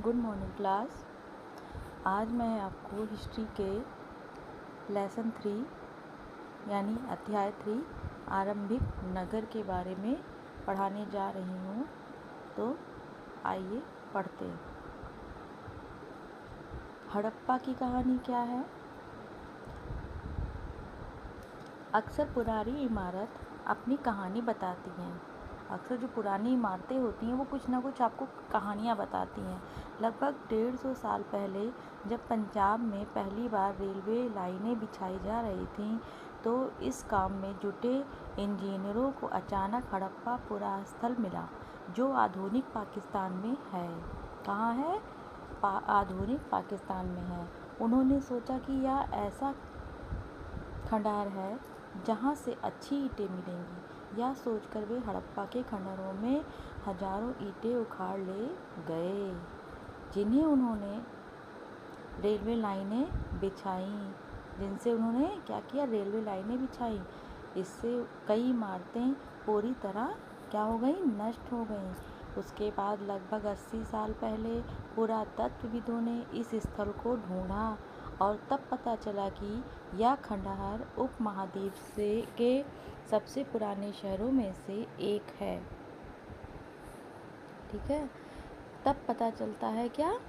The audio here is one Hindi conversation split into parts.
Good morning class. आज मैं आपको हिस्ट्री के लेसन 3 यानी अध्याय 3 आरंभिक नगर के बारे में पढ़ाने जा रही हूँ। तो आइए पढ़ते हैं। हड़प्पा की कहानी क्या है? अक्सर पुरानी इमारत अपनी कहानी बताती हैं। अक्सर जो पुरानी इमारतें होती हैं वो कुछ ना कुछ आपको कहानियाँ बताती हैं। लगभग 150 साल पहले जब पंजाब में पहली बार रेलवे लाइनें बिछाई जा रही थीं तो इस काम में जुटे इंजीनियरों को अचानक हड़प्पा पुरास्थल मिला जो आधुनिक पाकिस्तान में है। कहाँ है? आधुनिक पाकिस्तान में है। उन्होंने सोचा कि यह ऐसा खंडहर है जहाँ से अच्छी ईंटें मिलेंगी। यह सोचकर वे हड़प्पा के खंडहरों में हजारों ईंटें उखाड़ ले गए जिन्हें उन्होंने रेलवे लाइनें बिछाई जिनसे उन्होंने क्या किया? रेलवे लाइनें बिछाई। इससे कई इमारतें पूरी तरह क्या हो गई? नष्ट हो गई। उसके बाद लगभग 80 साल पहले पुरातत्वविदों ने इस स्थल को ढूंढा और तब पता चला कि यह खंडहर उपमहाद्वीप के सबसे पुराने शहरों में से एक है। ठीक है, तब पता चलता है क्या?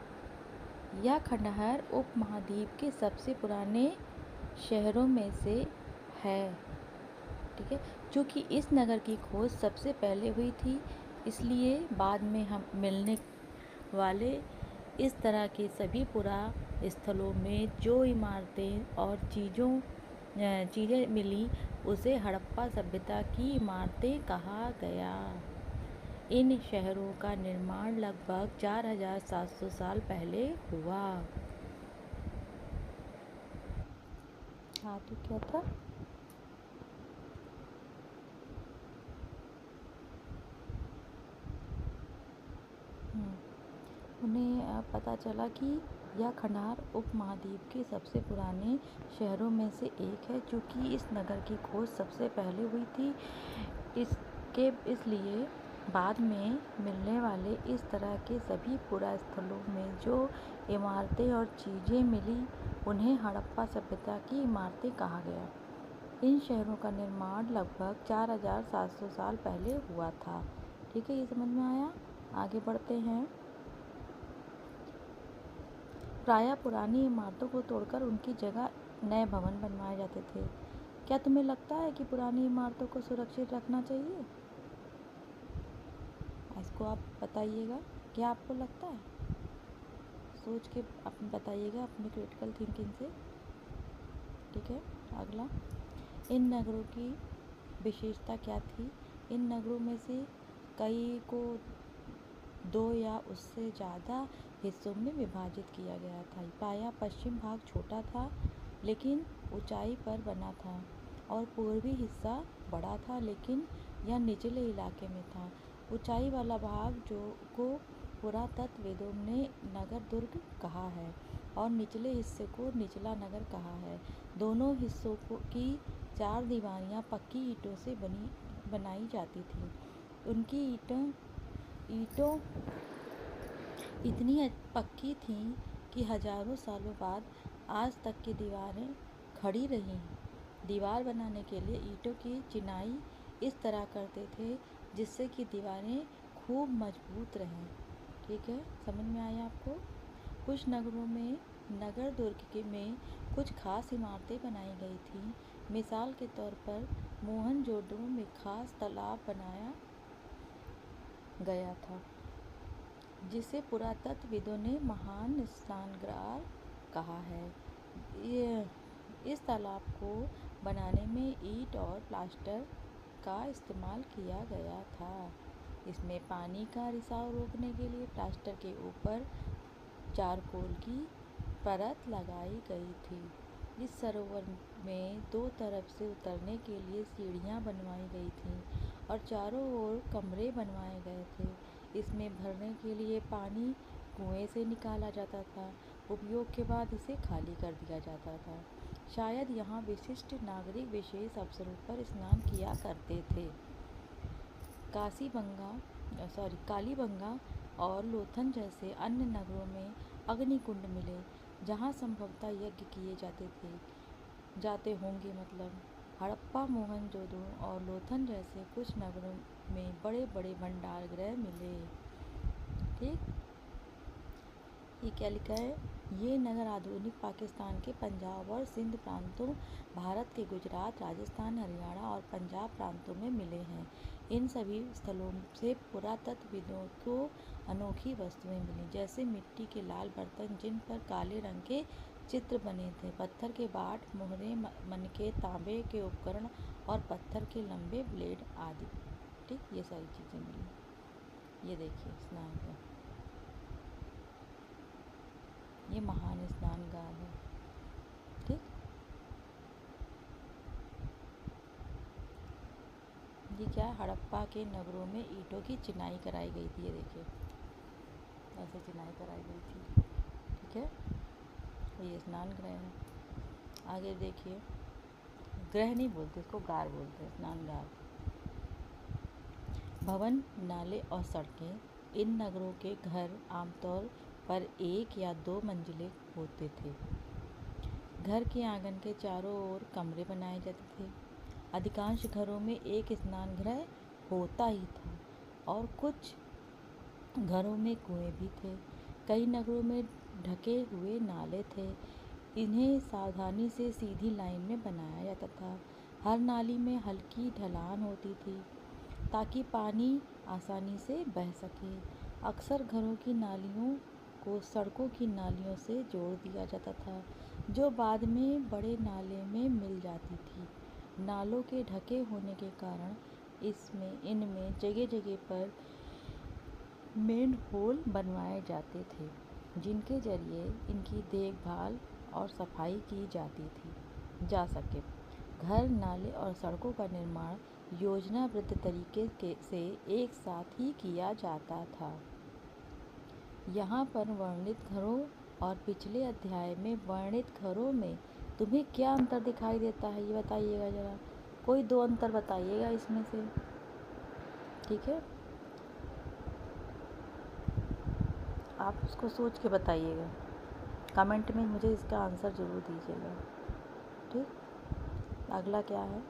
यह खंडहर उपमहाद्वीप के सबसे पुराने शहरों में से है। ठीक है, क्योंकि इस नगर की खोज सबसे पहले हुई थी इसलिए बाद में हम मिलने वाले इस तरह के सभी पुरा स्थलों में जो इमारतें और चीज़ें मिली उसे हड़प्पा सभ्यता की इमारतें कहा गया। इन शहरों का निर्माण लगभग 4700 साल पहले हुआ। हाँ, तो क्या था? उन्हें पता चला कि यह खंडहर उपमहाद्वीप के सबसे पुराने शहरों में से एक है क्योंकि इस नगर की खोज सबसे पहले हुई थी इसलिए बाद में मिलने वाले इस तरह के सभी पुरास्थलों में जो इमारतें और चीज़ें मिली उन्हें हड़प्पा सभ्यता की इमारतें कहा गया। इन शहरों का निर्माण लगभग 4700 साल पहले हुआ था। ठीक है, ये समझ में आया? आगे बढ़ते हैं। प्रायः पुरानी इमारतों को तोड़कर उनकी जगह नए भवन बनवाए जाते थे। क्या तुम्हें लगता है कि पुरानी इमारतों को सुरक्षित रखना चाहिए? इसको आप बताइएगा। क्या आपको लगता है? सोच के बताइएगा अपनी क्रिटिकल थिंकिंग से। ठीक है, अगला, इन नगरों की विशेषता क्या थी? इन नगरों में से कई को 2 या उससे ज़्यादा हिस्सों में विभाजित किया गया था। प्रायः पश्चिम भाग छोटा था लेकिन ऊंचाई पर बना था और पूर्वी हिस्सा बड़ा था लेकिन यह निचले इलाके में था। ऊंचाई वाला भाग को पुरातत्वविदों ने नगर दुर्ग कहा है और निचले हिस्से को निचला नगर कहा है। दोनों हिस्सों की 4 दीवारियाँ पक्की ईंटों से बनाई जाती थीं। उनकी ईंटों इतनी पक्की थीं कि हजारों सालों बाद आज तक की दीवारें खड़ी रही। दीवार बनाने के लिए ईंटों की चिनाई इस तरह करते थे जिससे कि दीवारें खूब मजबूत रहें। ठीक है, समझ में आया आपको? कुछ नगरों में नगर दुर्ग में कुछ खास इमारतें बनाई गई थीं। मिसाल के तौर पर मोहनजोदड़ो में खास तालाब बनाया गया था जिसे पुरातत्वविदों ने महान स्नानगृह कहा है। इस तालाब को बनाने में ईंट और प्लास्टर का इस्तेमाल किया गया था। इसमें पानी का रिसाव रोकने के लिए प्लास्टर के ऊपर चारकोल की परत लगाई गई थी। इस सरोवर में 2 तरफ से उतरने के लिए सीढ़ियाँ बनवाई गई थीं और चारों ओर कमरे बनवाए गए थे। इसमें भरने के लिए पानी कुएं से निकाला जाता था। उपयोग के बाद इसे खाली कर दिया जाता था। शायद यहाँ विशिष्ट नागरिक विशेष अवसरों पर स्नान किया करते थे। कालीबंगा और लोथल जैसे अन्य नगरों में अग्निकुंड मिले जहाँ संभवतः यज्ञ किए जाते होंगे। मतलब हड़प्पा, मोहनजोदड़ो और लोथल जैसे कुछ नगरों में बड़े बड़े भंडार गृह मिले। ठीक, ये क्या लिखा है? ये नगर आधुनिक पाकिस्तान के पंजाब और सिंध प्रांतों, भारत के गुजरात, राजस्थान, हरियाणा और पंजाब प्रांतों में मिले हैं। इन सभी स्थलों से पुरातत्वविदों को अनोखी वस्तुएं मिली, जैसे मिट्टी के लाल बर्तन जिन पर काले रंग के चित्र बने थे, पत्थर के बाट, मोहरे, मनके, तांबे के उपकरण और पत्थर के लंबे ब्लेड आदि। ठीक, ये सारी चीज़ें मिली। ये देखिए स्नान का, ये महान स्नान घाट है। ठीक, ये क्या है? हड़प्पा के नगरों में ईंटों की चिनाई कराई गई थी। ये देखिए ऐसे चिनाई कराई गई थी। ठीक है, ये स्नान गृह है। आगे देखिए, गृह नहीं बोलते इसको, गार बोलते हैं, स्नान गार। भवन, नाले और सड़कें। इन नगरों के घर आमतौर पर 1 या 2 मंजिले होते थे। घर के आंगन के चारों ओर कमरे बनाए जाते थे। अधिकांश घरों में एक स्नान गृह होता ही था और कुछ घरों में कुएं भी थे। कई नगरों में ढके हुए नाले थे। इन्हें सावधानी से सीधी लाइन में बनाया जाता था। हर नाली में हल्की ढलान होती थी ताकि पानी आसानी से बह सके। अक्सर घरों की नालियों को सड़कों की नालियों से जोड़ दिया जाता था, जो बाद में बड़े नाले में मिल जाती थी। नालों के ढके होने के कारण इनमें जगह जगह पर मेन होल बनवाए जाते थे, जिनके जरिए इनकी देखभाल और सफाई की जा सके। घर, नाले और सड़कों का निर्माण योजनाबद्ध तरीके से एक साथ ही किया जाता था। यहाँ पर वर्णित घरों और पिछले अध्याय में वर्णित घरों में तुम्हें क्या अंतर दिखाई देता है, ये बताइएगा ज़रा। कोई 2 अंतर बताइएगा इसमें से। ठीक है, आप उसको सोच के बताइएगा। कमेंट में मुझे इसका आंसर ज़रूर दीजिएगा। ठीक, अगला क्या है?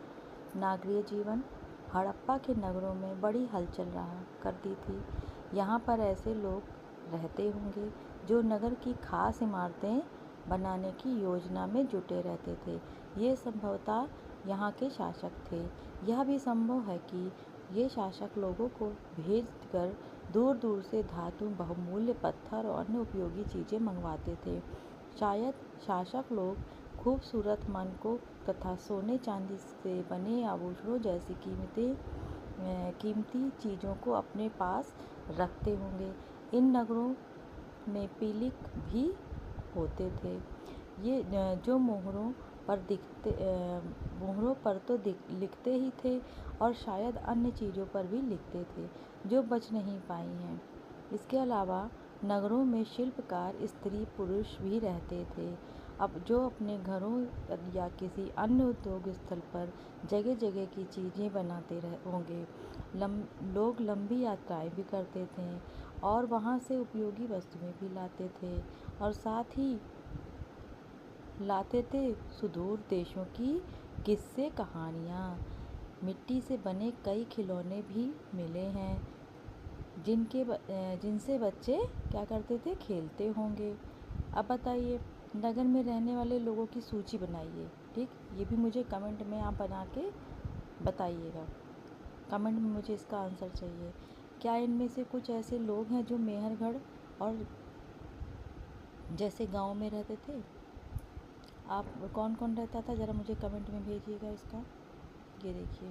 नागरीय जीवन। हड़प्पा के नगरों में बड़ी हलचल रहा करती थी। यहाँ पर ऐसे लोग रहते होंगे जो नगर की खास इमारतें बनाने की योजना में जुटे रहते थे। ये संभवतः यहाँ के शासक थे। यह भी संभव है कि ये शासक लोगों को भेजकर दूर दूर से धातु, बहुमूल्य पत्थर और अन्य उपयोगी चीज़ें मंगवाते थे। शायद शासक लोग खूबसूरत मानकों तथा सोने चांदी से बने आभूषणों जैसी कीमती चीज़ों को अपने पास रखते होंगे। इन नगरों में पीलिक भी होते थे, ये जो मोहरों पर तो लिखते ही थे और शायद अन्य चीज़ों पर भी लिखते थे जो बच नहीं पाई हैं। इसके अलावा नगरों में शिल्पकार स्त्री पुरुष भी रहते थे, अब जो अपने घरों या किसी अन्य उद्योग स्थल पर जगह जगह की चीज़ें बनाते होंगे। लोग लंबी यात्राएं भी करते थे और वहाँ से उपयोगी वस्तुएं भी लाते थे और साथ ही लाते थे सुदूर देशों की किस्से कहानियाँ। मिट्टी से बने कई खिलौने भी मिले हैं जिनसे बच्चे क्या करते थे? खेलते होंगे। अब बताइए, नगर में रहने वाले लोगों की सूची बनाइए। ठीक, ये भी मुझे कमेंट में आप बना के बताइएगा। कमेंट में मुझे इसका आंसर चाहिए। क्या इनमें से कुछ ऐसे लोग हैं जो मेहरगढ़ और जैसे गांव में रहते थे? आप कौन कौन रहता था, ज़रा मुझे कमेंट में भेजिएगा इसका। ये देखिए,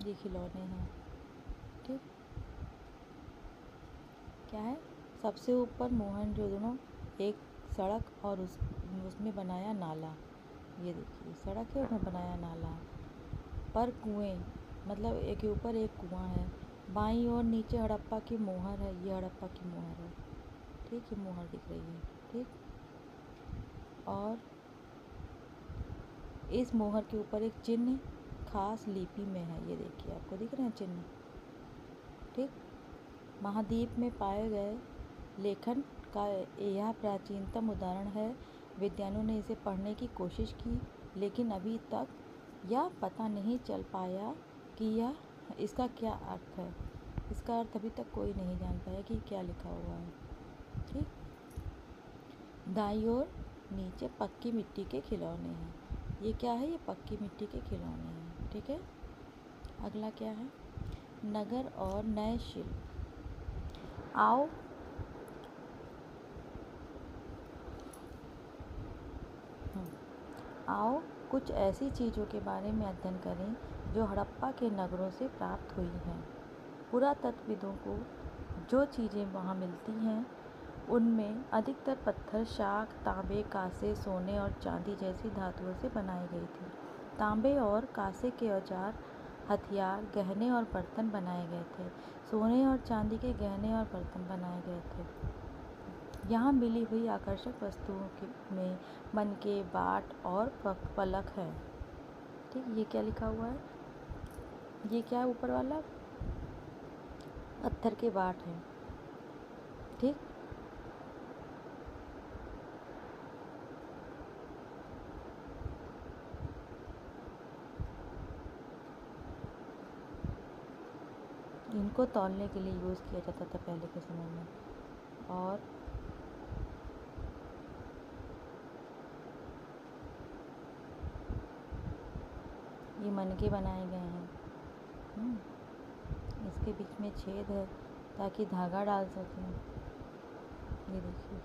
ये खिलौने हैं। ठीक, क्या है? सबसे ऊपर मोहनजोदड़ो, एक सड़क और उसमें बनाया नाला। ये देखिए सड़क है, उसमें बनाया नाला। पर कुएं, मतलब एक के ऊपर एक कुआं है। बाईं ओर नीचे हड़प्पा की मोहर है, ये हड़प्पा की मोहर है। ठीक, ये मोहर दिख रही है। ठीक, और इस मोहर के ऊपर एक चिन्ह खास लिपि में है। ये देखिए, आपको दिख रहे हैं चिन्ह? ठीक, महाद्वीप में पाए गए लेखन का यह प्राचीनतम उदाहरण है। विद्वानों ने इसे पढ़ने की कोशिश की, लेकिन अभी तक यह पता नहीं चल पाया कि यह इसका क्या अर्थ है। इसका अर्थ अभी तक कोई नहीं जान पाया कि क्या लिखा हुआ है। ठीक, दाईं ओर नीचे पक्की मिट्टी के खिलौने हैं। ये क्या है? ये पक्की मिट्टी के खिलौने हैं। ठीक है, अगला क्या है? नगर और नए शिल्प। आओ कुछ ऐसी चीज़ों के बारे में अध्ययन करें जो हड़प्पा के नगरों से प्राप्त हुई हैं। पुरातत्वविदों को जो चीज़ें वहाँ मिलती हैं उनमें अधिकतर पत्थर, शाख, तांबे, कांसे, सोने और चांदी जैसी धातुओं से बनाई गई थी। तांबे और कांसे के औजार, हथियार, गहने और बर्तन बनाए गए थे। सोने और चांदी के गहने और बर्तन बनाए गए थे। यहाँ मिली हुई आकर्षक वस्तुओं में मनके, बाट और फलक है। ठीक, ये क्या लिखा हुआ है? ये क्या है ऊपर वाला? पत्थर के बाट हैं। ठीक, इनको तौलने के लिए यूज़ किया जाता था पहले के समय में। और ये मनके बनाए गए हैं। इसके बीच में छेद है ताकि धागा डाल सकें। ये देखिए,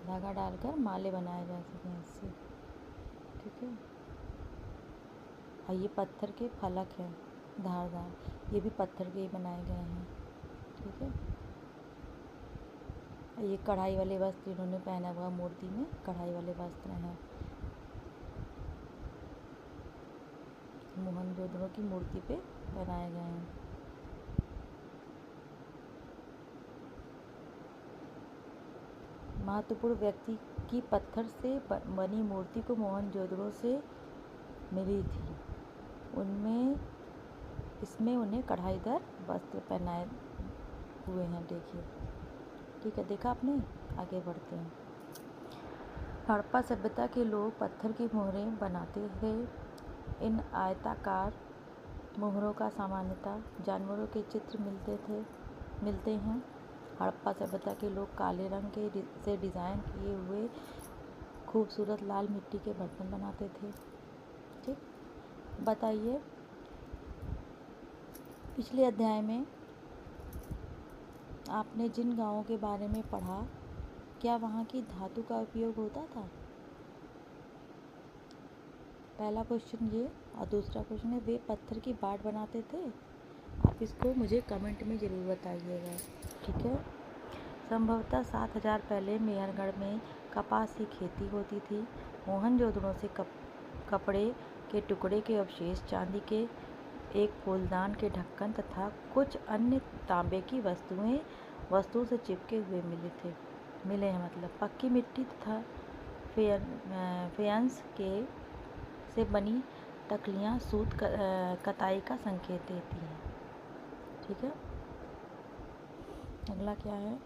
धागा डालकर माले बनाए जा सकें इससे। ठीक है, और ये पत्थर के फलक हैं, धारदार। ये भी पत्थर के ही बनाए गए हैं। ठीक है, ये कढ़ाई वाले वस्त्र इन्होंने पहना हुआ, मूर्ति में कढ़ाई वाले वस्त्र हैं। मोहनजोदड़ो की मूर्ति पे बनाए गए हैं। महत्वपूर्ण व्यक्ति की पत्थर से बनी मूर्ति को मोहनजोदड़ो से मिली थी। इसमें उन्हें कढ़ाईदार वस्त्र पहनाए हुए हैं। देखिए, ठीक है, देखा आपने? आगे बढ़ते हैं। हड़प्पा सभ्यता के लोग पत्थर की मोहरें बनाते थे। इन आयताकार मोहरों का सामान्यतः जानवरों के चित्र मिलते हैं। हड़प्पा सभ्यता के लोग काले रंग से डिज़ाइन किए हुए खूबसूरत लाल मिट्टी के बर्तन बनाते थे। ठीक, बताइए, पिछले अध्याय में आपने जिन गांवों के बारे में पढ़ा, क्या वहाँ की धातु का उपयोग होता था? पहला क्वेश्चन ये, और दूसरा क्वेश्चन है, वे पत्थर की बाट बनाते थे? आप इसको मुझे कमेंट में ज़रूर बताइएगा। ठीक है, संभवतः 7000 पहले मेहरगढ़ में कपास की खेती होती थी। मोहनजोदड़ो से कपड़े के टुकड़े के अवशेष, चांदी के एक फूलदान के ढक्कन तथा कुछ अन्य तांबे की वस्तुओं से चिपके हुए मिले हैं। मतलब पक्की मिट्टी तथा फेयंस से बनी टकलियाँ सूत कताई का संकेत देती हैं। ठीक है, अगला क्या है?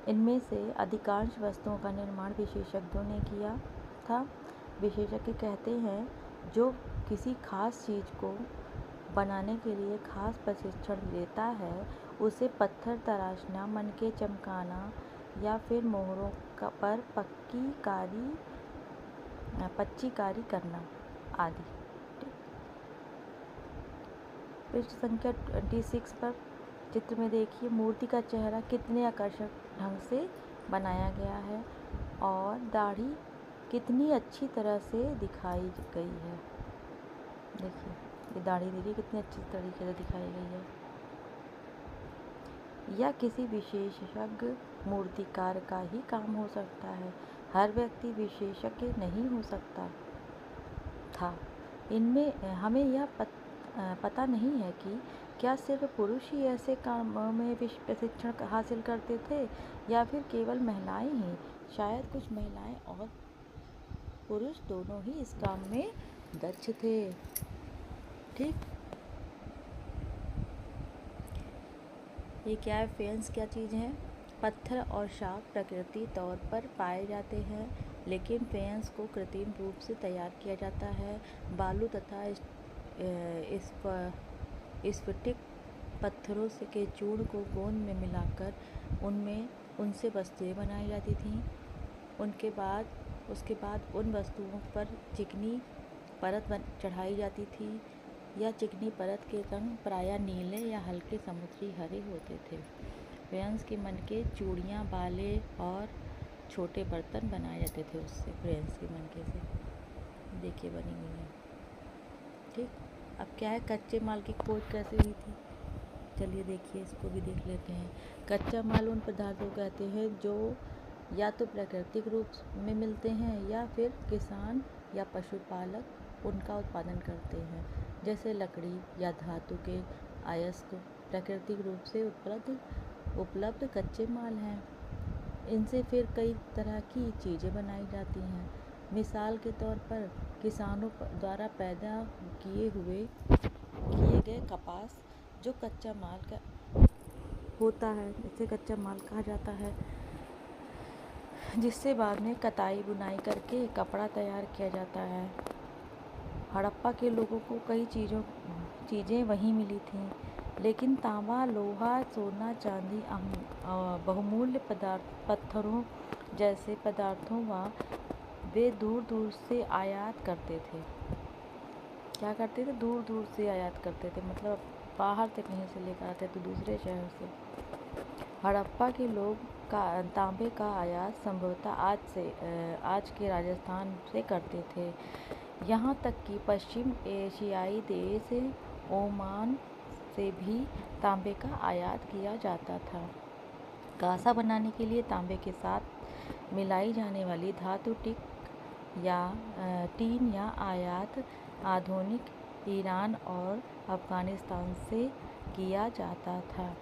इनमें से अधिकांश वस्तुओं का निर्माण विशेषज्ञों ने किया था। विशेषज्ञ कहते हैं, जो किसी खास चीज़ को बनाने के लिए खास प्रशिक्षण लेता है, उसे पत्थर तराशना, मनके चमकाना या फिर मोहरों पर पच्चीकारी करना आदि। पृष्ठ संख्या 26 पर चित्र में देखिए, मूर्ति का चेहरा कितने आकर्षक ढंग से बनाया गया है और दाढ़ी कितनी अच्छी तरह से दिखाई गई है। देखिए, ये दाढ़ी देखिए कितनी अच्छी तरीके से दिखाई गई है। यह किसी विशेषज्ञ मूर्तिकार का ही काम हो सकता है। हर व्यक्ति विशेषज्ञ नहीं हो सकता था। इनमें हमें यह पता नहीं है कि क्या सिर्फ पुरुष ही ऐसे कामों में प्रशिक्षण हासिल करते थे या फिर केवल महिलाएं ही। शायद कुछ महिलाएं और पुरुष दोनों ही इस काम में दक्ष थे। ठीक, ये क्या है फ्रेंड्स, क्या चीज़ है? पत्थर और शाख प्रकृति तौर पर पाए जाते हैं, लेकिन फ्रेंड्स को कृत्रिम रूप से तैयार किया जाता है। बालू तथा स्फटिक पत्थरों से के चूर्ण को गोंद में मिलाकर उनसे वस्तुएं बनाई जाती थीं। उसके बाद उन वस्तुओं पर चिकनी परत चढ़ाई जाती थी। यह चिकनी परत के रंग प्रायः नीले या हल्के समुद्री हरे होते थे। फ्रेंड्स के मन के चूड़ियाँ, बाले और छोटे बर्तन बनाए जाते थे उससे, फ्रेंड्स के मनके से देखिए बनी हुई है। ठीक, अब क्या है, कच्चे माल की खोज कैसे हुई थी? चलिए देखिए, इसको भी देख लेते हैं। कच्चा माल उन पदार्थों को कहते हैं जो या तो प्राकृतिक रूप में मिलते हैं या फिर किसान या पशुपालक उनका उत्पादन करते हैं, जैसे लकड़ी या धातु के अयस्क प्राकृतिक रूप से उपलब्ध कच्चे माल हैं। इनसे फिर कई तरह की चीज़ें बनाई जाती हैं। मिसाल के तौर पर किसानों द्वारा पैदा किए गए कपास जो कच्चा माल का होता है, इसे कच्चा माल कहा जाता है, जिससे बाद में कताई बुनाई करके कपड़ा तैयार किया जाता है। हड़प्पा के लोगों को कई चीज़ें वहीं मिली थीं, लेकिन तांबा, लोहा, सोना, चांदी, बहुमूल्य पत्थरों जैसे पदार्थों वे दूर दूर से आयात करते थे। क्या करते थे? दूर दूर से आयात करते थे, मतलब बाहर से कहीं से लेकर आते थे, दूसरे शहर से। हड़प्पा के लोग तांबे का आयात संभवतः आज के राजस्थान से करते थे। यहाँ तक कि पश्चिम एशियाई देश ओमान से भी तांबे का आयात किया जाता था। कांसा बनाने के लिए तांबे के साथ मिलाई जाने वाली धातु टीन या आयात आधुनिक ईरान और अफ़गानिस्तान से किया जाता था।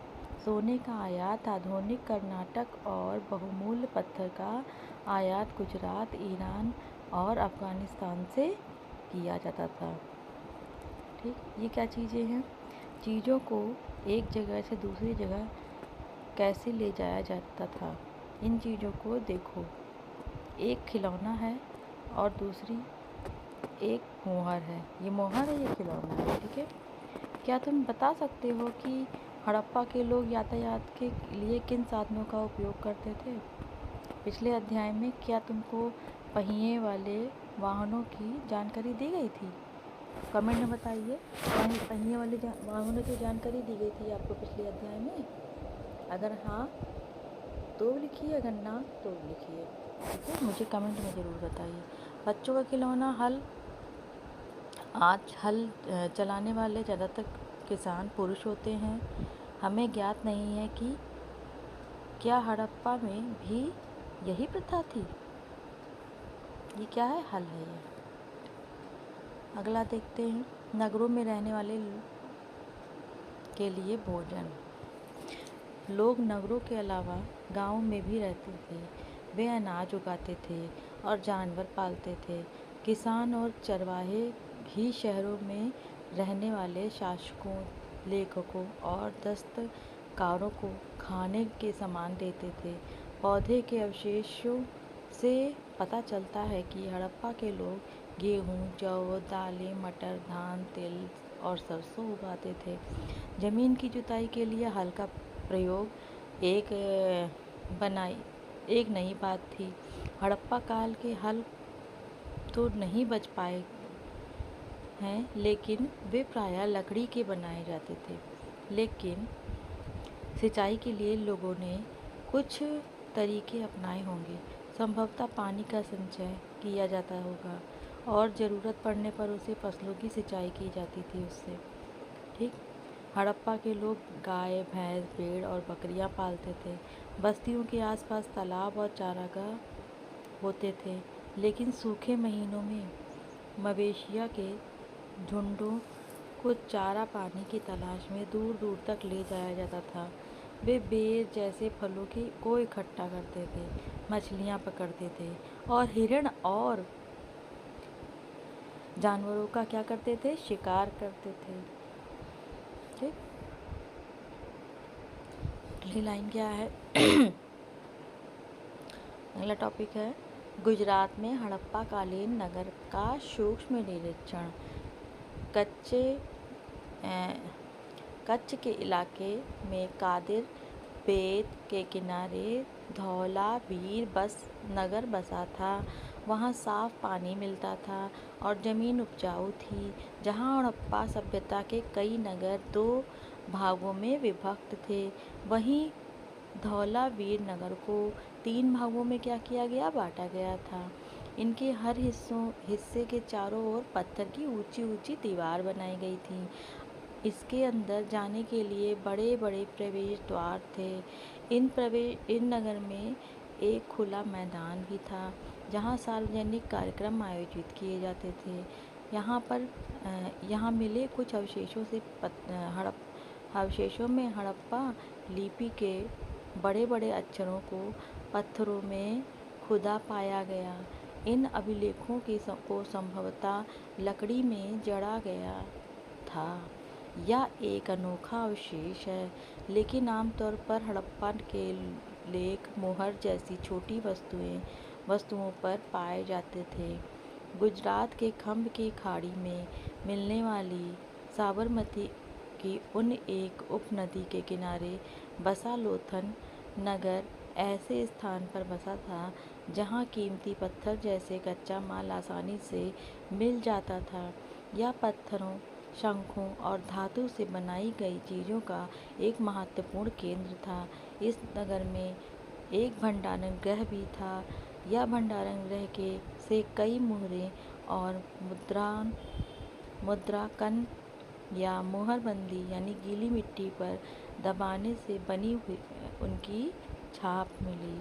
सोने का आयात आधुनिक कर्नाटक और बहुमूल्य पत्थर का आयात गुजरात, ईरान और अफ़गानिस्तान से किया जाता था। ठीक, ये क्या चीज़ें हैं? चीज़ों को एक जगह से दूसरी जगह कैसे ले जाया जाता था, इन चीज़ों को देखो। एक खिलौना है और दूसरी एक मोहर है। ये मोहर है, ये खिलौना है। ठीक है, क्या तुम बता सकते हो कि हड़प्पा के लोग यातायात के लिए किन साधनों का उपयोग करते थे? पिछले अध्याय में क्या तुमको पहिए वाले वाहनों की जानकारी दी गई थी? कमेंट में बताइए। पहिए वाले वाहनों की जानकारी दी गई थी आपको पिछले अध्याय में? अगर हाँ तो लिखिए, अगर ना तो लिखिए। ठीक है, मुझे कमेंट में ज़रूर बताइए। बच्चों का खिलौना हल। आज हल चलाने वाले ज़्यादातर किसान पुरुष होते हैं। हमें ज्ञात नहीं है कि क्या हड़प्पा में भी यही प्रथा थी। ये क्या है? हल है ये। अगला देखते हैं, नगरों में रहने वाले के लिए भोजन। लोग नगरों के अलावा गाँव में भी रहते थे। वे अनाज उगाते थे और जानवर पालते थे। किसान और चरवाहे भी शहरों में रहने वाले शासकों, लेखकों और दस्तकारों को खाने के सामान देते थे। पौधे के अवशेषों से पता चलता है कि हड़प्पा के लोग गेहूँ, जौ, दालें, मटर, धान, तिल और सरसों उगाते थे। ज़मीन की जुताई के लिए हल का प्रयोग एक नई बात थी। हड़प्पा काल के हल तो नहीं बच पाए हैं, लेकिन वे प्रायः लकड़ी के बनाए जाते थे। लेकिन सिंचाई के लिए लोगों ने कुछ तरीके अपनाए होंगे। संभवतः पानी का संचय किया जाता होगा और ज़रूरत पड़ने पर उसे फसलों की सिंचाई की जाती थी उससे। ठीक, हड़प्पा के लोग गाय, भैंस, भेड़ और बकरियां पालते थे। बस्तियों के आसपास तालाब और चारागाह होते थे, लेकिन सूखे महीनों में मवेशियों के झुंडों को चारा पानी की तलाश में दूर दूर तक ले जाया जाता था। वे बेर जैसे फलों को इकट्ठा करते थे, मछलियाँ पकड़ते थे और हिरण और जानवरों का क्या करते थे, शिकार करते थे। ठीक, अगली लाइन क्या है? अगला टॉपिक है गुजरात में हड़प्पा कालीन नगर का सूक्ष्म निरीक्षण। कच्छ के इलाके में कादिर बेद के किनारे धौलावीर नगर बसा था। वहाँ साफ पानी मिलता था और ज़मीन उपजाऊ थी। जहाँ हड़प्पा सभ्यता के कई नगर 2 भागों में विभक्त थे, वहीं धौलावीर नगर को 3 भागों में क्या किया गया, बांटा गया था। इनके हर हिस्से के चारों ओर पत्थर की ऊंची ऊंची दीवार बनाई गई थी। इसके अंदर जाने के लिए बड़े बड़े प्रवेश द्वार थे। इन नगर में एक खुला मैदान भी था जहाँ सार्वजनिक कार्यक्रम आयोजित किए जाते थे। यहाँ मिले कुछ अवशेषों में हड़प्पा लिपि के बड़े बड़े अक्षरों को पत्थरों में खुदा पाया गया। इन अभिलेखों को संभवतः लकड़ी में जड़ा गया था। यह एक अनोखा अवशेष है, लेकिन आमतौर पर हड़प्पा के लेख मोहर जैसी छोटी वस्तुओं पर पाए जाते थे। गुजरात के खंभ की खाड़ी में मिलने वाली साबरमती की एक उपनदी के किनारे बसा लोथन नगर ऐसे स्थान पर बसा था जहां कीमती पत्थर जैसे कच्चा माल आसानी से मिल जाता था। यह पत्थरों, शंखों और धातु से बनाई गई चीज़ों का एक महत्वपूर्ण केंद्र था। इस नगर में एक भंडारण गृह भी था। यह भंडारण गृह से कई मुहरें और मुद्रांकन या मोहरबंदी यानी गीली मिट्टी पर दबाने से बनी हुई उनकी छाप मिली।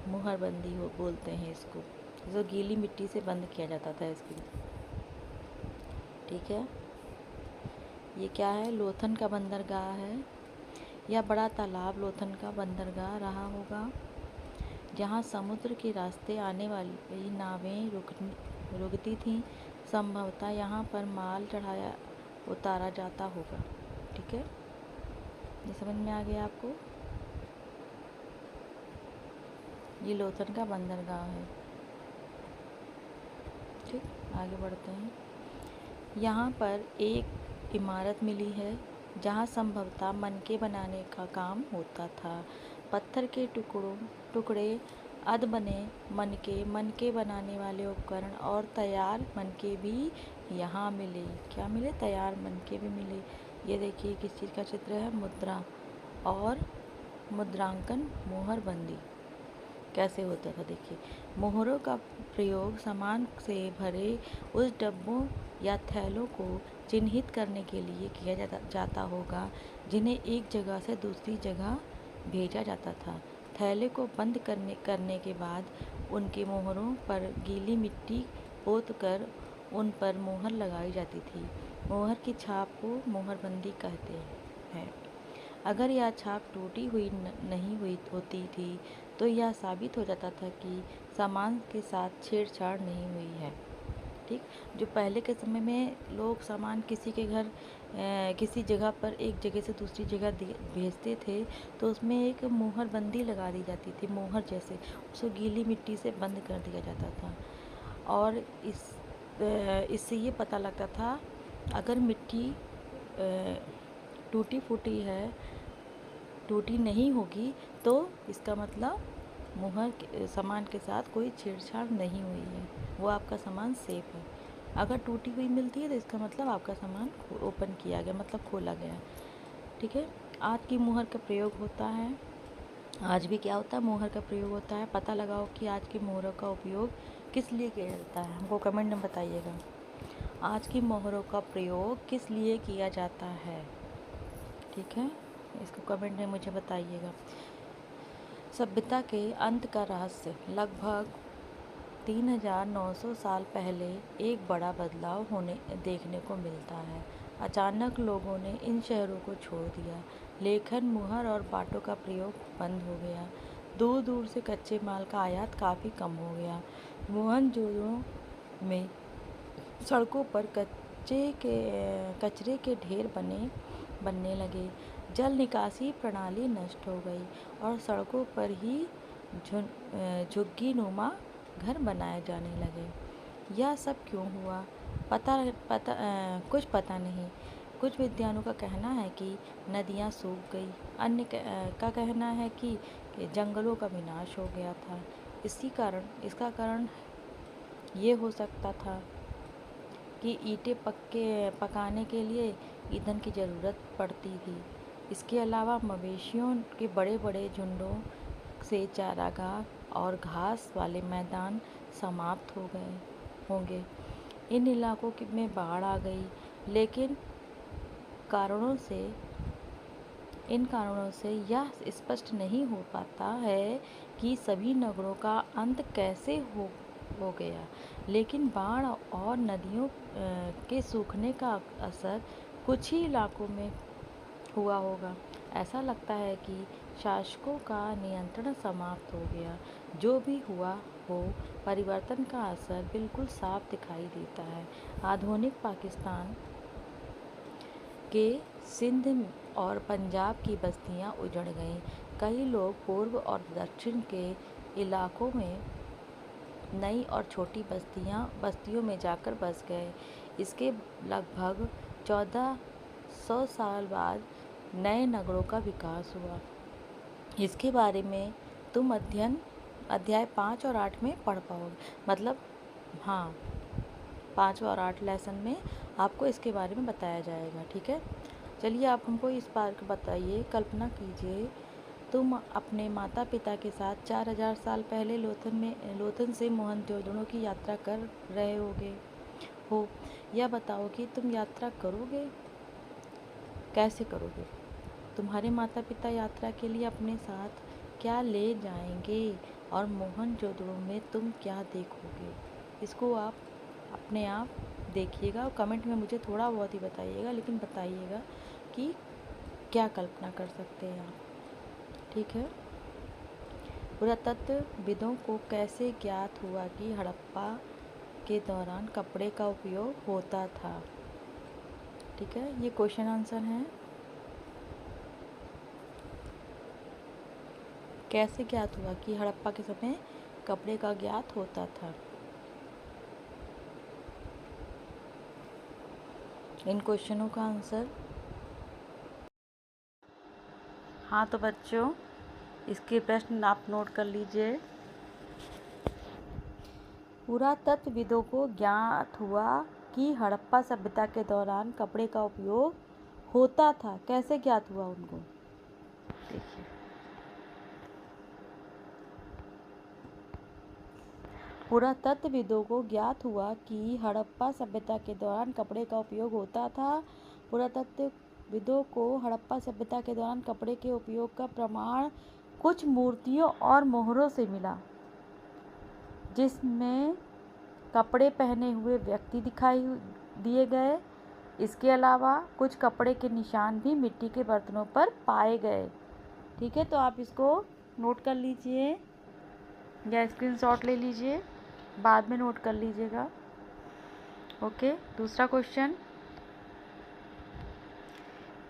मोहरबंदी बोलते हैं इसको, जो गीली मिट्टी से बंद किया जाता था इसकी। ठीक है, ये क्या है, लोथन का बंदरगाह है। यह बड़ा तालाब लोथन का बंदरगाह रहा होगा, जहाँ समुद्र के रास्ते आने वाली नावें रुकती थीं। संभवतः यहाँ पर माल उतारा जाता होगा। ठीक है, ये समझ में आ गया आपको? ये लोथन का बंदरगाह है। ठीक, आगे बढ़ते हैं। यहाँ पर एक इमारत मिली है जहाँ संभवतः मनके बनाने का काम होता था। पत्थर के टुकड़े, अध बने मनके बनाने वाले उपकरण और तैयार मनके भी यहाँ मिले। क्या मिले? तैयार मनके भी मिले। ये देखिए किस चीज़ का चित्र है, मुद्रा और मुद्रांकन, मोहरबंदी कैसे होता था। देखिए, मोहरों का प्रयोग सामान से भरे उस डब्बों या थैलों को चिन्हित करने के लिए किया जाता होगा जिन्हें एक जगह से दूसरी जगह भेजा जाता था। थैले को बंद करने के बाद उनके मोहरों पर गीली मिट्टी पोतकर उन पर मोहर लगाई जाती थी। मोहर की छाप को मोहरबंदी कहते हैं। अगर यह छाप टूटी हुई नहीं होती थी तो यह साबित हो जाता था कि सामान के साथ छेड़छाड़ नहीं हुई है। ठीक, जो पहले के समय में लोग सामान किसी के घर किसी जगह पर एक जगह से दूसरी जगह भेजते थे तो उसमें एक मोहरबंदी लगा दी जाती थी, मोहर जैसे, उसको गीली मिट्टी से बंद कर दिया जाता था। और इससे ये पता लगता था अगर मिट्टी टूटी फूटी है, टूटी नहीं होगी, तो इसका मतलब सामान के साथ कोई छेड़छाड़ नहीं हुई है, वो आपका सामान सेफ है। अगर टूटी हुई मिलती है तो इसका मतलब आपका सामान ओपन किया गया, मतलब खोला गया। ठीक है, आज की मोहर का प्रयोग होता है, आज भी क्या होता है, मोहर का प्रयोग होता है। पता लगाओ कि आज की मोहरों का उपयोग किस लिए किया जाता है, हमको कमेंट में बताइएगा। आज की मोहरों का प्रयोग किस लिए किया जाता है? ठीक है, इसको कमेंट में मुझे बताइएगा। सभ्यता के अंत का रहस्य। लगभग 3900 साल पहले एक बड़ा बदलाव देखने को मिलता है। अचानक लोगों ने इन शहरों को छोड़ दिया। लेखन, मुहर और बाटों का प्रयोग बंद हो गया। दूर दूर से कच्चे माल का आयात काफ़ी कम हो गया। मोहनजोदड़ो में सड़कों पर कचरे के ढेर बनने लगे, जल निकासी प्रणाली नष्ट हो गई और सड़कों पर ही झुग्गीनुमा घर बनाए जाने लगे। यह सब क्यों हुआ? कुछ पता नहीं। कुछ विद्वानों का कहना है कि नदियाँ सूख गई, अन्य का कहना है कि जंगलों का विनाश हो गया था। इसका कारण ये हो सकता था कि ईंटें पकाने के लिए ईंधन की ज़रूरत पड़ती थी। इसके अलावा मवेशियों के बड़े बड़े झुंडों से चारागाह और घास वाले मैदान समाप्त हो गए होंगे। इन इलाकों में बाढ़ आ गई, लेकिन इन कारणों से यह स्पष्ट नहीं हो पाता है कि सभी नगरों का अंत कैसे हो गया। लेकिन बाढ़ और नदियों के सूखने का असर कुछ ही इलाकों में हुआ होगा। ऐसा लगता है कि शासकों का नियंत्रण समाप्त हो गया। जो भी हुआ हो, परिवर्तन का असर बिल्कुल साफ दिखाई देता है। आधुनिक पाकिस्तान के सिंध और पंजाब की बस्तियां उजड़ गईं। कई लोग पूर्व और दक्षिण के इलाकों में नई और छोटी बस्तियों में जाकर बस गए। इसके लगभग 1400 साल बाद नए नगरों का विकास हुआ। इसके बारे में तुम अध्याय 5 और 8 में पढ़ पाओगे। मतलब हाँ, 5 और 8 लेसन में आपको इसके बारे में बताया जाएगा। ठीक है, चलिए आप हमको इस बार बताइए। कल्पना कीजिए तुम अपने माता पिता के साथ 4000 साल पहले लोथन से मोहनजोदड़ो की यात्रा कर रहे हो। यह बताओ कि तुम यात्रा करोगे, कैसे करोगे? तुम्हारे माता पिता यात्रा के लिए अपने साथ क्या ले जाएंगे और मोहनजोदड़ो में तुम क्या देखोगे? इसको आप अपने आप देखिएगा और कमेंट में मुझे थोड़ा बहुत ही बताइएगा, लेकिन बताइएगा कि क्या कल्पना कर सकते हैं आप। ठीक है। पुरातत्वविदों को कैसे ज्ञात हुआ कि हड़प्पा के दौरान कपड़े का उपयोग होता था? ठीक है, ये क्वेश्चन आंसर है। कैसे ज्ञात हुआ कि हड़प्पा के समय कपड़े का ज्ञात होता था? इन क्वेश्चनों का आंसर। हाँ तो बच्चों, इसके प्रश्न आप नोट कर लीजिए। पुरातत्वविदों को ज्ञात हुआ कि हड़प्पा सभ्यता के दौरान कपड़े का उपयोग होता था। कैसे ज्ञात हुआ उनको? देखिए, पुरातत्वविदों को ज्ञात हुआ कि हड़प्पा सभ्यता के दौरान कपड़े का उपयोग होता था। पुरातत्वविदों को हड़प्पा सभ्यता के दौरान कपड़े के उपयोग का प्रमाण कुछ मूर्तियों और मोहरों से मिला, जिसमें कपड़े पहने हुए व्यक्ति दिखाई दिए गए। इसके अलावा कुछ कपड़े के निशान भी मिट्टी के बर्तनों पर पाए गए। ठीक है, तो आप इसको नोट कर लीजिए या स्क्रीनशॉट ले लीजिए, बाद में नोट कर लीजिएगा। ओके, दूसरा क्वेश्चन।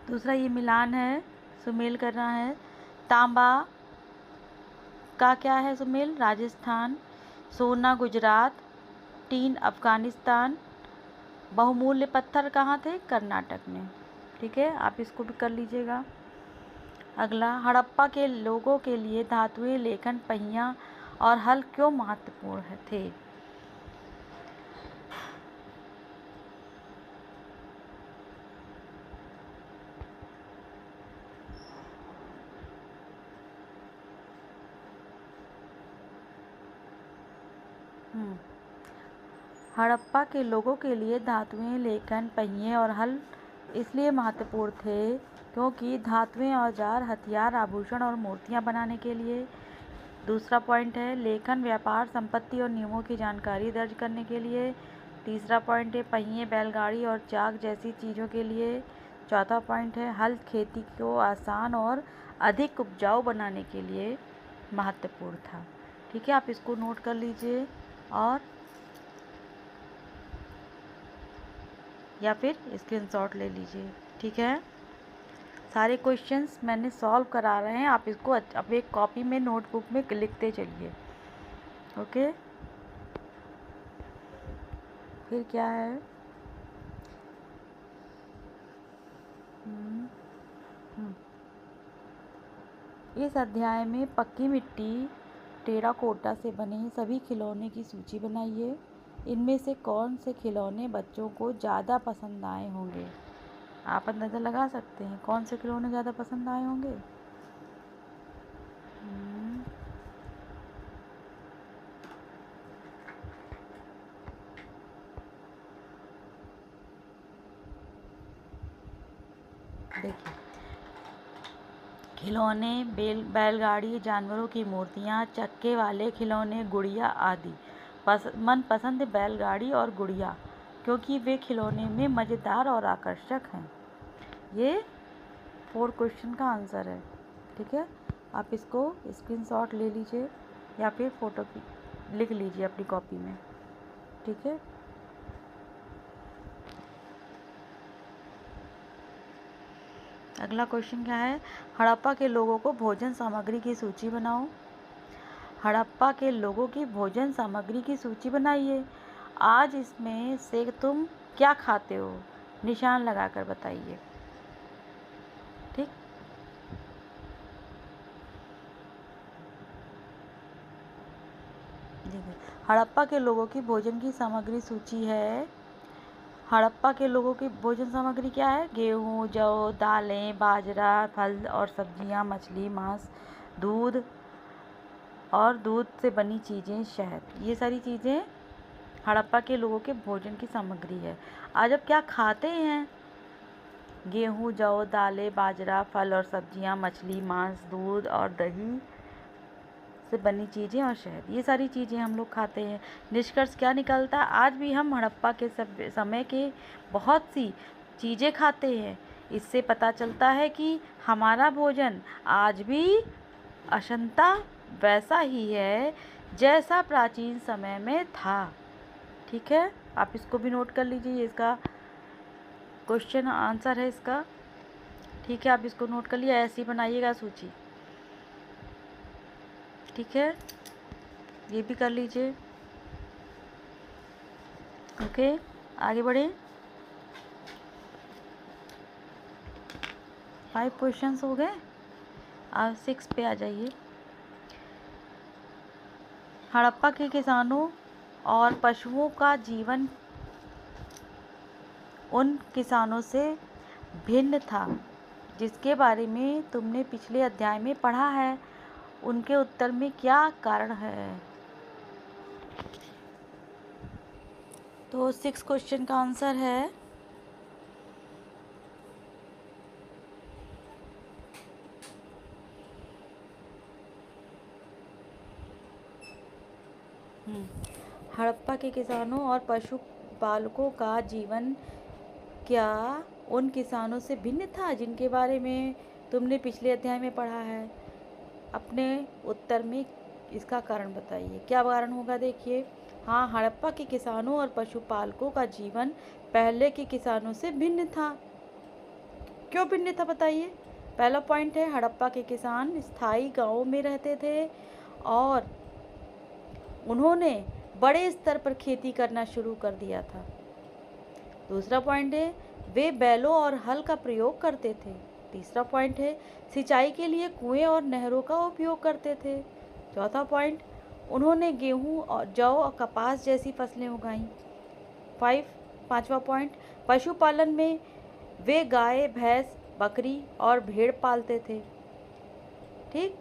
दूसरा ये मिलान है, सुमेल करना है। तांबा का क्या है सुमेल? राजस्थान। सोना गुजरात। टीन अफगानिस्तान। बहुमूल्य पत्थर कहाँ थे? कर्नाटक में। ठीक है, आप इसको भी कर लीजिएगा। अगला, हड़प्पा के लोगों के लिए धातुएं, लेखन, पहिया और हल क्यों महत्वपूर्ण थे? हड़प्पा के लोगों के लिए धातुएं, लेखन, पहिए और हल इसलिए महत्वपूर्ण थे क्योंकि धातुएं औजार, हथियार, आभूषण और मूर्तियां बनाने के लिए। दूसरा पॉइंट है लेखन, व्यापार, संपत्ति और नियमों की जानकारी दर्ज करने के लिए। तीसरा पॉइंट है पहिए, बैलगाड़ी और चाक जैसी चीज़ों के लिए। चौथा पॉइंट है हल, खेती को आसान और अधिक उपजाऊ बनाने के लिए महत्वपूर्ण था। ठीक है, आप इसको नोट कर लीजिए। और या फिर स्क्रीनशॉट ले लीजिए। ठीक है, सारे क्वेश्चंस मैंने सॉल्व करा रहे हैं, आप इसको अब एक कॉपी में नोटबुक में लिखते चलिए। ओके, फिर क्या है? इस अध्याय में पक्की मिट्टी टेराकोटा से बने सभी खिलौने की सूची बनाइए। इनमें से कौन से खिलौने बच्चों को ज़्यादा पसंद आए होंगे? आप अंदाज़ा लगा सकते हैं कौन से खिलौने ज़्यादा पसंद आए होंगे। देखिए, खिलौने, बैलगाड़ी, जानवरों की मूर्तियाँ, चक्के वाले खिलौने, गुड़िया आदि। मनपसंद बैलगाड़ी और गुड़िया, क्योंकि वे खिलौने में मज़ेदार और आकर्षक हैं। ये 4 क्वेश्चन का आंसर है। ठीक है, आप इसको स्क्रीनशॉट ले लीजिए या फिर फ़ोटो लिख लीजिए अपनी कॉपी में। ठीक है, अगला क्वेश्चन क्या है? हड़प्पा के लोगों को भोजन सामग्री की सूची बनाओ। हड़प्पा के लोगों की भोजन सामग्री की सूची बनाइए। आज इसमें से तुम क्या खाते हो? निशान लगाकर बताइए। ठीक, हड़प्पा के लोगों की भोजन की सामग्री सूची है। हड़प्पा के लोगों की भोजन सामग्री क्या है? गेहूँ, जौ, दालें, बाजरा, फल और सब्जियाँ, मछली, मांस, दूध और दूध से बनी चीज़ें, शहद। ये सारी चीज़ें हड़प्पा के लोगों के भोजन की सामग्री है। आज आप क्या खाते हैं? गेहूँ, जौ, दालें, बाजरा, फल और सब्जियाँ, मछली, मांस, दूध और दही से बनी चीज़ें और शहद। ये सारी चीज़ें हम लोग खाते हैं। निष्कर्ष क्या निकलता है? आज भी हम हड़प्पा के समय के बहुत सी चीज़ें खाते हैं। इससे पता चलता है कि हमारा भोजन आज भी अंशतः वैसा ही है जैसा प्राचीन समय में था। ठीक है, आप इसको भी नोट कर लीजिए, इसका क्वेश्चन आंसर है इसका। ठीक है, आप इसको नोट कर लिए, ऐसी बनाइएगा सूची। ठीक है, ये भी कर लीजिए। ओके, आगे बढ़े। 5 क्वेश्चंस हो गए, अब 6 पे आ जाइए। हड़प्पा के किसानों और पशुओं का जीवन उन किसानों से भिन्न था जिसके बारे में तुमने पिछले अध्याय में पढ़ा है। उनके उत्तर में क्या कारण है? तो 6 क्वेश्चन का आंसर है हड़प्पा के किसानों और पशुपालकों का जीवन क्या उन किसानों से भिन्न था जिनके बारे में तुमने पिछले अध्याय में पढ़ा है। अपने उत्तर में इसका कारण बताइए। क्या कारण होगा? देखिए, हाँ, हड़प्पा के किसानों और पशुपालकों का जीवन पहले के किसानों से भिन्न था। क्यों भिन्न था बताइए। पहला पॉइंट है, हड़प्पा के किसान स्थायी गांवों में रहते थे और उन्होंने बड़े स्तर पर खेती करना शुरू कर दिया था। दूसरा पॉइंट है, वे बैलों और हल का प्रयोग करते थे। तीसरा पॉइंट है, सिंचाई के लिए कुएं और नहरों का उपयोग करते थे। चौथा पॉइंट, उन्होंने गेहूं और जौ और कपास जैसी फसलें उगाईं। पांचवा पॉइंट, पशुपालन में वे गाय, भैंस, बकरी और भेड़ पालते थे। ठीक,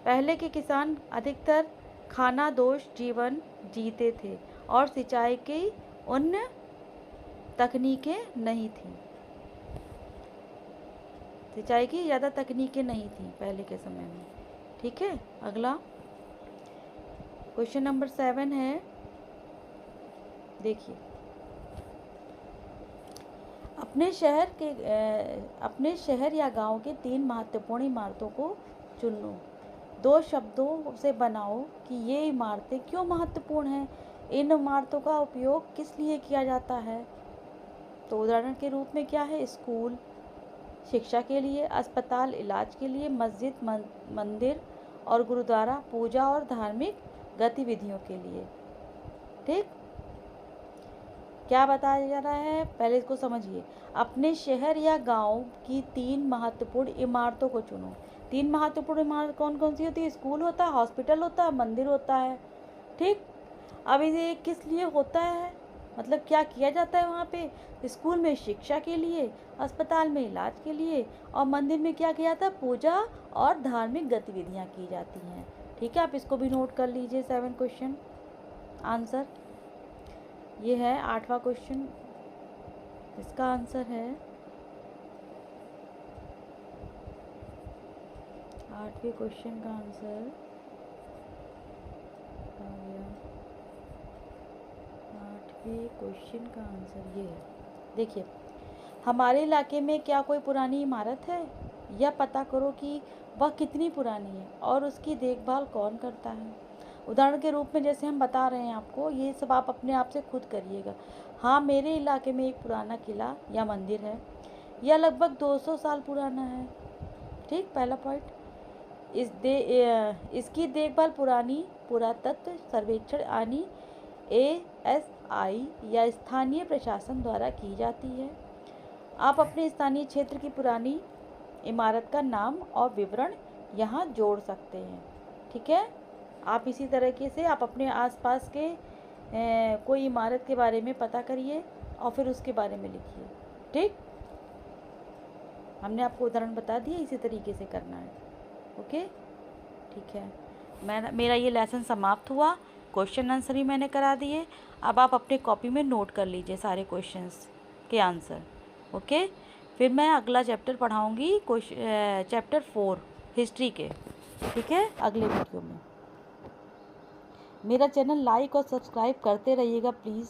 पहले के किसान अधिकतर खानादोश जीवन जीते थे और सिंचाई की उन्नत तकनीकें नहीं थीं। सिंचाई की ज़्यादा तकनीकें नहीं थीं पहले के समय में। ठीक है, अगला क्वेश्चन नंबर 7 है। देखिए, अपने शहर या गांव के 3 महत्वपूर्ण इमारतों को चुनो। 2 शब्दों से बनाओ कि ये इमारतें क्यों महत्वपूर्ण हैं। इन इमारतों का उपयोग किस लिए किया जाता है? तो उदाहरण के रूप में क्या है? स्कूल, शिक्षा के लिए, अस्पताल, इलाज के लिए, मस्जिद, मंदिर और गुरुद्वारा, पूजा और धार्मिक गतिविधियों के लिए। ठीक, क्या बताया जा रहा है पहले इसको समझिए। अपने शहर या गांव की 3 महत्वपूर्ण इमारतों को चुनो। 3 महत्वपूर्ण इमारत कौन कौन सी होती है? स्कूल होता है, हॉस्पिटल होता है, मंदिर होता है। ठीक, अब ये किस लिए होता है, मतलब क्या किया जाता है वहाँ पे? स्कूल में शिक्षा के लिए, अस्पताल में इलाज के लिए और मंदिर में क्या किया जाता है? पूजा और धार्मिक गतिविधियाँ की जाती हैं। ठीक है, आप इसको भी नोट कर लीजिए। 7 क्वेश्चन आंसर ये है। 8वां क्वेश्चन, इसका आंसर है 8वें क्वेश्चन का आंसर आ गया। 8वें क्वेश्चन का आंसर ये है। देखिए, हमारे इलाके में क्या कोई पुरानी इमारत है? यह पता करो कि वह कितनी पुरानी है और उसकी देखभाल कौन करता है। उदाहरण के रूप में जैसे हम बता रहे हैं आपको, ये सब आप अपने आप से खुद करिएगा। हाँ, मेरे इलाके में एक पुराना किला या मंदिर है। यह लगभग 200 साल पुराना है। ठीक, पहला पॉइंट। इसकी देखभाल पुरानी पुरातत्व सर्वेक्षण यानी ASI या स्थानीय प्रशासन द्वारा की जाती है। आप अपने स्थानीय क्षेत्र की पुरानी इमारत का नाम और विवरण यहाँ जोड़ सकते हैं। ठीक है, आप इसी तरीके से आप अपने आसपास के कोई इमारत के बारे में पता करिए और फिर उसके बारे में लिखिए। ठीक, हमने आपको उदाहरण बता दिए, इसी तरीके से करना है। ओके, ठीक है। मेरा ये लेसन समाप्त हुआ। क्वेश्चन आंसर ही मैंने करा दिए। अब आप अपने कॉपी में नोट कर लीजिए सारे क्वेश्चंस के आंसर। ओके, फिर मैं अगला चैप्टर पढ़ाऊँगी, चैप्टर 4 हिस्ट्री के। ठीक है, अगले वीडियो में। मेरा चैनल लाइक और सब्सक्राइब करते रहिएगा प्लीज़।